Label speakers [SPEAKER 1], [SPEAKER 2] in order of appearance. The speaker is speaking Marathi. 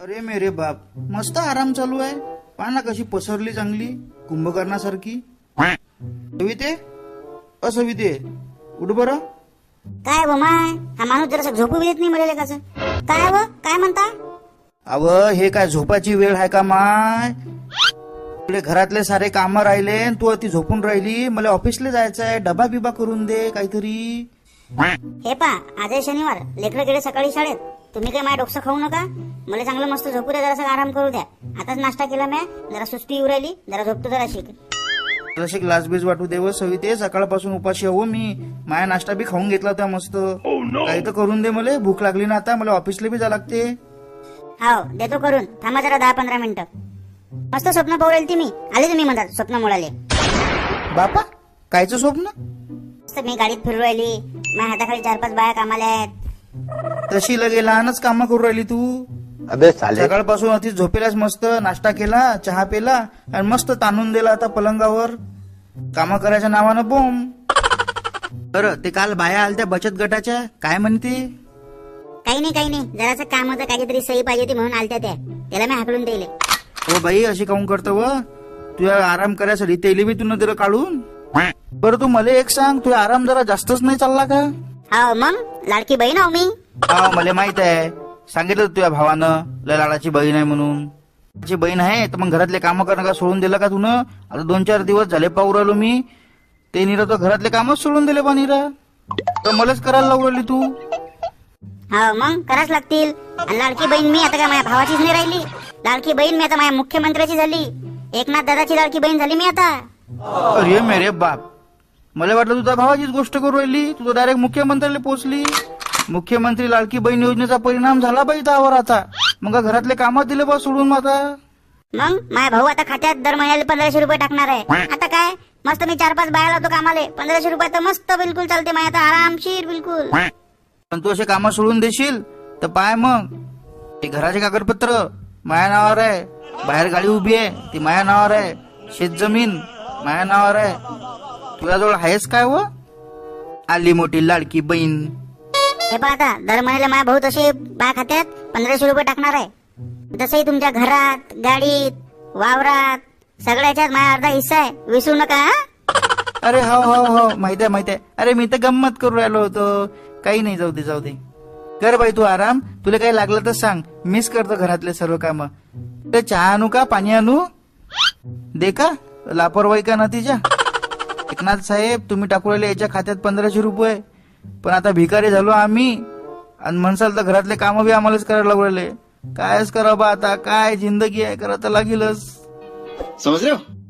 [SPEAKER 1] अरे मेरे बाप, मस्त आराम चालू आहे. पाना कशी पसरली चांगली कुंभकर्णासारखी. सविते, असविते, उठ बरं.
[SPEAKER 2] काय व माय, हा माणूस जरासा झोपू देत नाही मला कसं. काय व काय म्हणता?
[SPEAKER 1] अव हे काय झोपाची वेळ आहे का माय? तुले घरातले सारे काम राहिले, तू अति झोपून राहिली. मला ऑफिसला जायचं आहे, डबा बिबा करून दे काहीतरी.
[SPEAKER 2] हे पा, आज आहे शनिवार, लेकरं गेले सकाळी शाळेत. तुम्ही काय माझ्या डोकं खाऊ नका. मला चांगलं मस्त झोपू द्या, जरासा आराम करू द्या. आताच नाश्ता केला मी, जरा सुस्ती येऊ राहिली, जरा झोपतो जरा शिक.
[SPEAKER 1] जराशी ग्लासबीज वाटू देव सविते. सकाळपासून उपाशी हवं मी. माया नाश्ता बी खाऊन घेतला होता मस्त. काही तर करून दे, मला भूक लागली ना आता. मला ऑफिसला बी जा लागते.
[SPEAKER 2] हाव, देतो करून. थांबा जरा 10-15 मिनिटं. मस्त स्वप्न पाहू राहिली मी. आले तुम्ही म्हणतात स्वप्न मुळाले.
[SPEAKER 1] बापा, कायचं स्वप्न?
[SPEAKER 2] मस्त मी गाडीत फिरू राहिली, माझ्या हाताखाली 4-5 बाया कामाला आहेत.
[SPEAKER 1] तशी लगे लहानच कामं करू राहिली तू.
[SPEAKER 3] अबे साले,
[SPEAKER 1] सकाळपासून अति झोपेलाच मस्त नाश्ता केला, चहा पेला आणि मस्त ताणून दिला आता पलंगावर. काम करायच्या नावानं बोंब. बरं, ते काल बाया आल्या त्या बचत गटाच्या, काय म्हणते?
[SPEAKER 2] काही नाही, जरासं काम होतं, काहीतरी सही पाहिजे होती म्हणून आलत्या त्या. त्याला मी हाकलून दिले.
[SPEAKER 1] हो बाई, अशी काऊन करतो व? तुझ्या आराम करायसाठी तेली बी तुला दिलं काढून. बरं, तू मला एक सांग, तुझा आराम जरा जास्तच नाही चालला का?
[SPEAKER 2] हाव मग, लाडकी बहीण आहो मी.
[SPEAKER 1] हा, मला माहित आहे. सांगितलं तुझ्या भावानं लय लाडाची बहीण आहे म्हणून. लाडाची बहीण आहे तर मग घरातले कामं करणं का सोडून दिलं का तुनं? आता 2-4 दिवस झाले पाहू राहिलो मी. ते निरा तर घरातले कामच सोडून दिले बा निरा. तर मलाच करायला लावू राहिली तू.
[SPEAKER 2] हाव मग, कराच लागतील. आणि लाडकी बहीण मी आता काय माझ्या भावाचीच नाही राहिली. लाडकी बहीण मी आता माझ्या मुख्यमंत्र्याची झाली. एकनाथ दादाची लाडकी बहीण झाली मी आता.
[SPEAKER 1] अरे मेरे बाप, मला वाटलं तुझ्या भावाचीच गोष्ट करू राहिली. तू तर डायरेक्ट मुख्यमंत्र्याला पोहोचली. मुख्यमंत्री लाडकी बहीण योजनेचा परिणाम झाला बाई त्यावर आता. मग घरातले कामं दिले बा सोडून आता.
[SPEAKER 2] मग माझा भाऊ आता खात्यात दर महिन्याला 1500 रुपये टाकणार आहे. आता काय मस्त मी 4-5 बाया लावतो कामाले. 1500 रुपये तर मस्त बिलकुल चालते माझ्या आता, आरामशीर बिलकुल.
[SPEAKER 1] पण तू असे कामं सोडून देशील तर पाय मग. ते घराचे कागदपत्र माया नावावर आहे, बाहेर गाडी उभी आहे ती माया नावावर आहे, शेत जमीन माया नावावर आहे. तुझ्याजवळ आहेस काय व? आली मोठी लाडकी बहीण.
[SPEAKER 2] हे पहा, आता दर महिन्याला माझा भाऊ तसे बाया खात्यात 1500 रुपये टाकणार आहे. तसंही तुमच्या घरात, गाडीत, वावरात सगळ्याच्यात माझा अर्धा हिस्सा आहे, विसरू नका हा?
[SPEAKER 1] अरे हो, माहिती आहे. अरे मी तर गंमत करू राहिलो होतो. काही नाही, जाऊ दे. कर बाई तू आराम. तुला काही लागलं तर सांग, मिस करतो घरातले सर्व काम. ते चहा आणू का, पाणी आणू दे का? लापरवाही का ना तिच्या? एकनाथ साहेब, तुम्ही टाकू राहिले याच्या खात्यात 1500 रुपये. पण आता भिकारी झालो आम्ही. आणि म्हणसाल तर घरातले कामं बी आम्हालाच करायला लागू राहिले. कायच करा बा आता, काय जिंदगी आहे, करा तर लागेलच.
[SPEAKER 3] समझ रहे हो?